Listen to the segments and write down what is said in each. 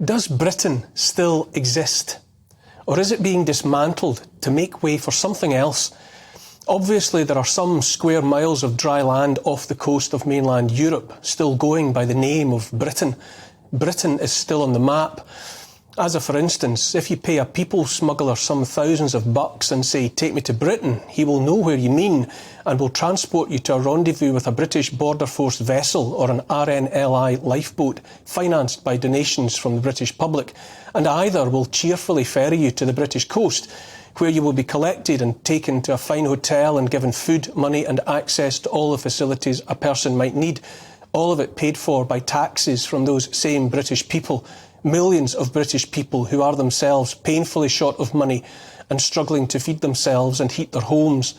Does Britain still exist? Or is it being dismantled to make way for something else? Obviously, there are some square miles of dry land off the coast of mainland Europe still going by the name of Britain. Britain is still on the map. As a for instance, if you pay a people smuggler some thousands of bucks and say, "Take me to Britain," he will know where you mean and will transport you to a rendezvous with a British Border Force vessel or an RNLI lifeboat financed by donations from the British public, and either will cheerfully ferry you to the British coast, where you will be collected and taken to a fine hotel and given food, money and access to all the facilities a person might need, all of it paid for by taxes from those same British people. Millions of British people who are themselves painfully short of money and struggling to feed themselves and heat their homes.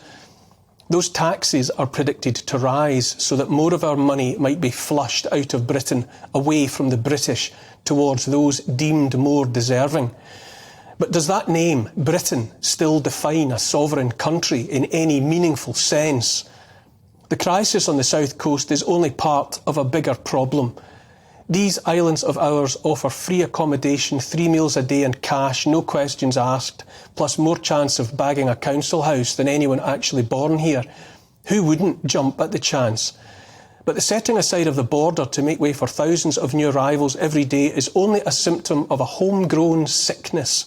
Those taxes are predicted to rise so that more of our money might be flushed out of Britain, away from the British, towards those deemed more deserving. But does that name, Britain, still define a sovereign country in any meaningful sense? The crisis on the south coast is only part of a bigger problem. These islands of ours offer free accommodation, 3 meals a day and cash, no questions asked, plus more chance of bagging a council house than anyone actually born here. Who wouldn't jump at the chance? But the setting aside of the border to make way for thousands of new arrivals every day is only a symptom of a homegrown sickness.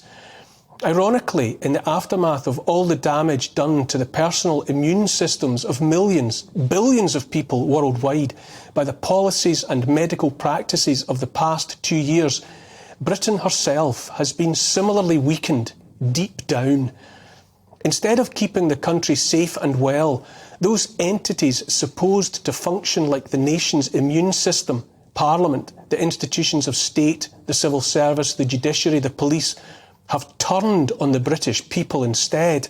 Ironically, in the aftermath of all the damage done to the personal immune systems of millions, billions of people worldwide by the policies and medical practices of the past 2 years, Britain herself has been similarly weakened deep down. Instead of keeping the country safe and well, those entities supposed to function like the nation's immune system, Parliament, the institutions of state, the civil service, the judiciary, the police, have turned on the British people instead,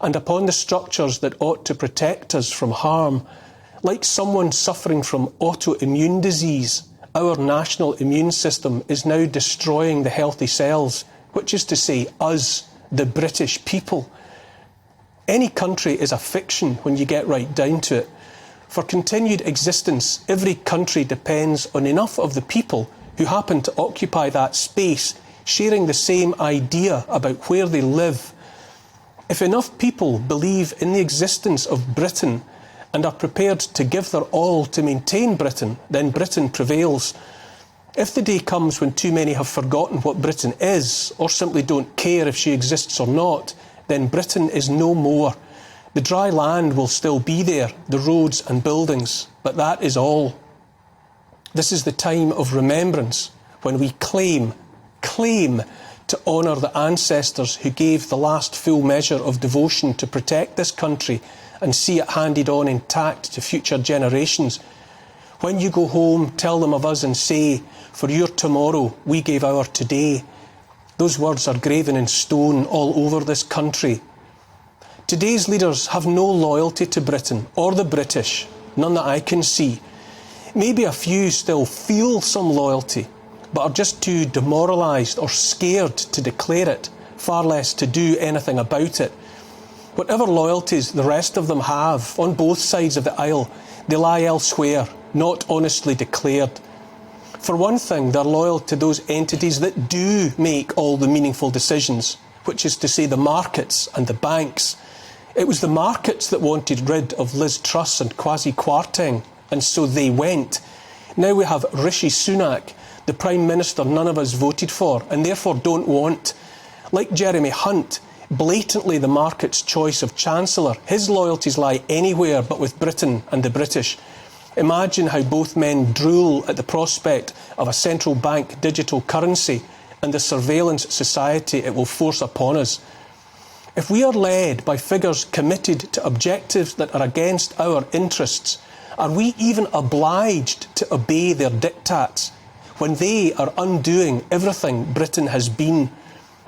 and upon the structures that ought to protect us from harm. Like someone suffering from autoimmune disease, our national immune system is now destroying the healthy cells, which is to say us, the British people. Any country is a fiction when you get right down to it. For continued existence, every country depends on enough of the people who happen to occupy that space sharing the same idea about where they live. If enough people believe in the existence of Britain and are prepared to give their all to maintain Britain, then Britain prevails. If the day comes when too many have forgotten what Britain is, or simply don't care if she exists or not, then Britain is no more. The dry land will still be there, the roads and buildings, but that is all. This is the time of remembrance, when we claim to honour the ancestors who gave the last full measure of devotion to protect this country and see it handed on intact to future generations. When you go home, tell them of us and say, "For your tomorrow, we gave our today." Those words are graven in stone all over this country. Today's leaders have no loyalty to Britain or the British, none that I can see. Maybe a few still feel some loyalty, but are just too demoralised or scared to declare it, far less to do anything about it. Whatever loyalties the rest of them have, on both sides of the aisle, they lie elsewhere, not honestly declared. For one thing, they're loyal to those entities that do make all the meaningful decisions, which is to say the markets and the banks. It was the markets that wanted rid of Liz Truss and Kwasi Kwarteng, and so they went. Now we have Rishi Sunak, the Prime Minister none of us voted for and therefore don't want. Like Jeremy Hunt, blatantly the market's choice of Chancellor, his loyalties lie anywhere but with Britain and the British. Imagine how both men drool at the prospect of a central bank digital currency and the surveillance society it will force upon us. If we are led by figures committed to objectives that are against our interests, are we even obliged to obey their diktats when they are undoing everything Britain has been?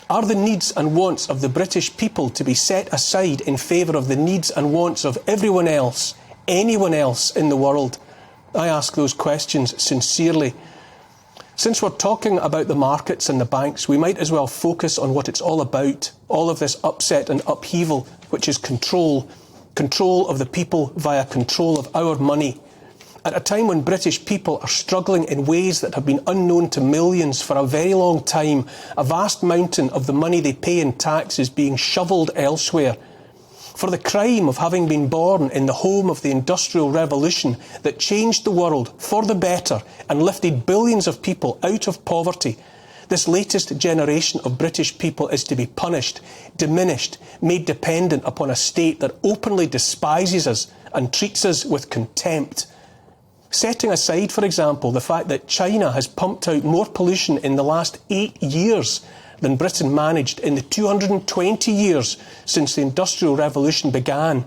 Are the needs and wants of the British people to be set aside in favour of the needs and wants of everyone else, anyone else in the world? I ask those questions sincerely. Since we're talking about the markets and the banks, we might as well focus on what it's all about, all of this upset and upheaval, which is control. Control of the people via control of our money. At a time when British people are struggling in ways that have been unknown to millions for a very long time, a vast mountain of the money they pay in tax is being shovelled elsewhere. For the crime of having been born in the home of the Industrial Revolution that changed the world for the better and lifted billions of people out of poverty, this latest generation of British people is to be punished, diminished, made dependent upon a state that openly despises us and treats us with contempt. Setting aside, for example, the fact that China has pumped out more pollution in the last 8 years than Britain managed in the 220 years since the Industrial Revolution began,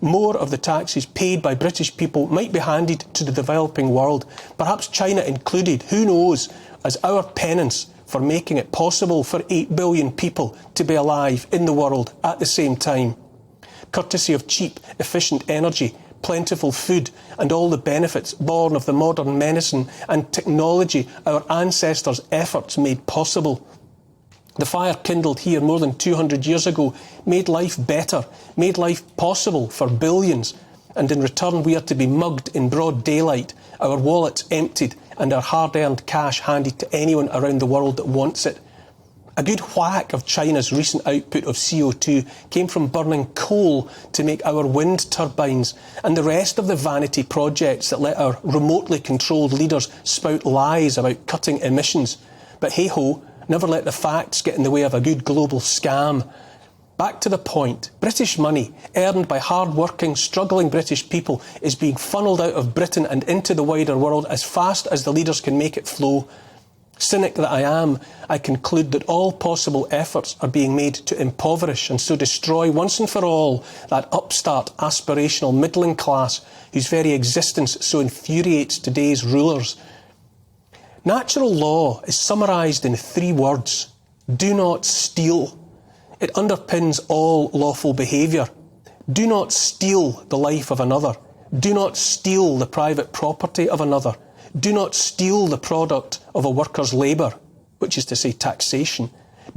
more of the taxes paid by British people might be handed to the developing world, perhaps China included, who knows, as our penance for making it possible for 8 billion people to be alive in the world at the same time. Courtesy of cheap, efficient energy, plentiful food and all the benefits born of the modern medicine and technology our ancestors' efforts made possible. The fire kindled here more than 200 years ago made life better, made life possible for billions, and in return we are to be mugged in broad daylight, our wallets emptied and our hard-earned cash handed to anyone around the world that wants it. A good whack of China's recent output of CO2 came from burning coal to make our wind turbines and the rest of the vanity projects that let our remotely controlled leaders spout lies about cutting emissions. But hey-ho, never let the facts get in the way of a good global scam. Back to the point, British money, earned by hard-working, struggling British people, is being funnelled out of Britain and into the wider world as fast as the leaders can make it flow. Cynic that I am, I conclude that all possible efforts are being made to impoverish and so destroy once and for all that upstart aspirational middling class whose very existence so infuriates today's rulers. Natural law is summarised in 3 words: do not steal. It underpins all lawful behaviour. Do not steal the life of another. Do not steal the private property of another. Do not steal the product of a worker's labour, which is to say taxation.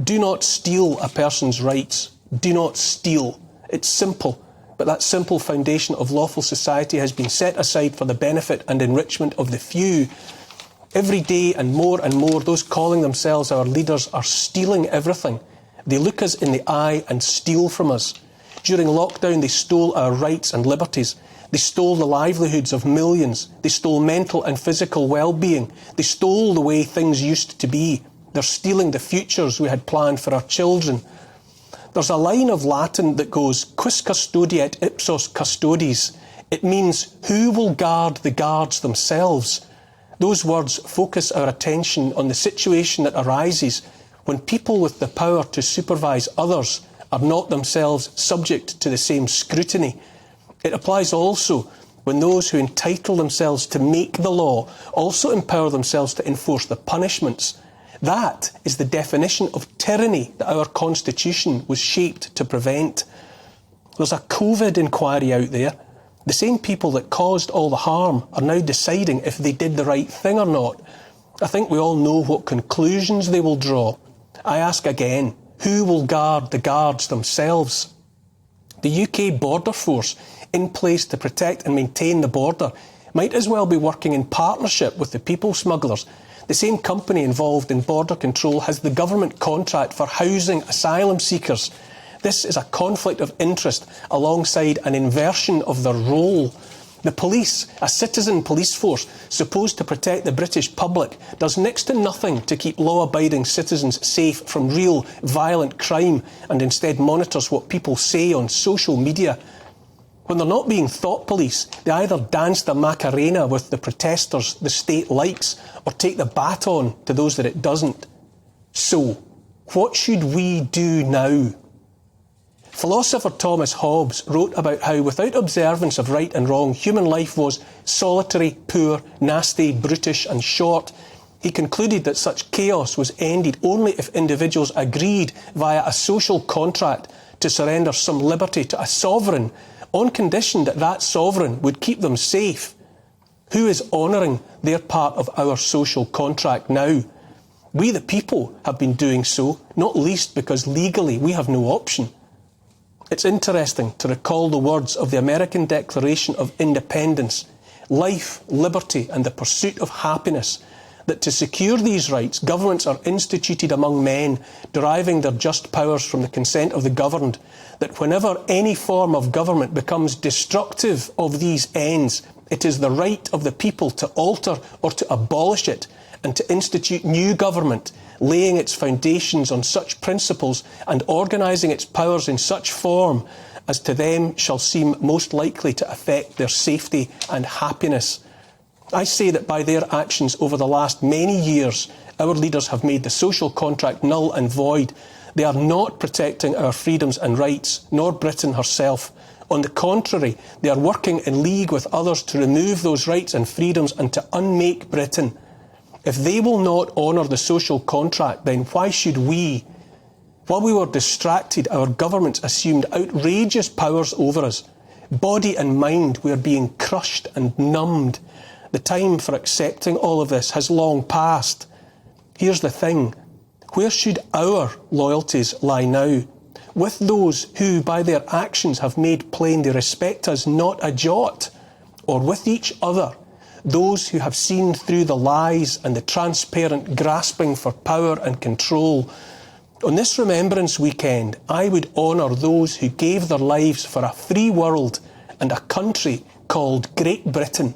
Do not steal a person's rights. Do not steal. It's simple, but that simple foundation of lawful society has been set aside for the benefit and enrichment of the few. Every day and more, those calling themselves our leaders are stealing everything. They look us in the eye and steal from us. During lockdown, they stole our rights and liberties. They stole the livelihoods of millions. They stole mental and physical well-being. They stole the way things used to be. They're stealing the futures we had planned for our children. There's a line of Latin that goes, quis custodiet ipsos custodes. It means, who will guard the guards themselves? Those words focus our attention on the situation that arises when people with the power to supervise others are not themselves subject to the same scrutiny. It applies also when those who entitle themselves to make the law also empower themselves to enforce the punishments. That is the definition of tyranny that our Constitution was shaped to prevent. There's a COVID inquiry out there. The same people that caused all the harm are now deciding if they did the right thing or not. I think we all know what conclusions they will draw. I ask again, who will guard the guards themselves? The UK border force, in place to protect and maintain the border, might as well be working in partnership with the people smugglers. The same company involved in border control has the government contract for housing asylum seekers. This is a conflict of interest alongside an inversion of their role. The police, a citizen police force supposed to protect the British public, does next to nothing to keep law-abiding citizens safe from real violent crime and instead monitors what people say on social media. When they're not being thought police, they either dance the Macarena with the protesters the state likes or take the baton to those that it doesn't. So, what should we do now? Philosopher Thomas Hobbes wrote about how without observance of right and wrong, human life was solitary, poor, nasty, brutish and short. He concluded that such chaos was ended only if individuals agreed via a social contract to surrender some liberty to a sovereign on condition that that sovereign would keep them safe. Who is honouring their part of our social contract now? We the people have been doing so, not least because legally we have no option. It's interesting to recall the words of the American Declaration of Independence. life, liberty and the pursuit of happiness, that to secure these rights, governments are instituted among men, deriving their just powers from the consent of the governed, that whenever any form of government becomes destructive of these ends, it is the right of the people to alter or to abolish it, and to institute new government, laying its foundations on such principles and organising its powers in such form as to them shall seem most likely to affect their safety and happiness. I say that by their actions over the last many years, our leaders have made the social contract null and void. They are not protecting our freedoms and rights, nor Britain herself. On the contrary, they are working in league with others to remove those rights and freedoms and to unmake Britain. If they will not honour the social contract, then why should we? While we were distracted, our governments assumed outrageous powers over us. Body and mind were being crushed and numbed. The time for accepting all of this has long passed. Here's the thing. Where should our loyalties lie now? With those who, by their actions, have made plain they respect us not a jot, or with each other, those who have seen through the lies and the transparent grasping for power and control. On this Remembrance Weekend, I would honour those who gave their lives for a free world and a country called Great Britain.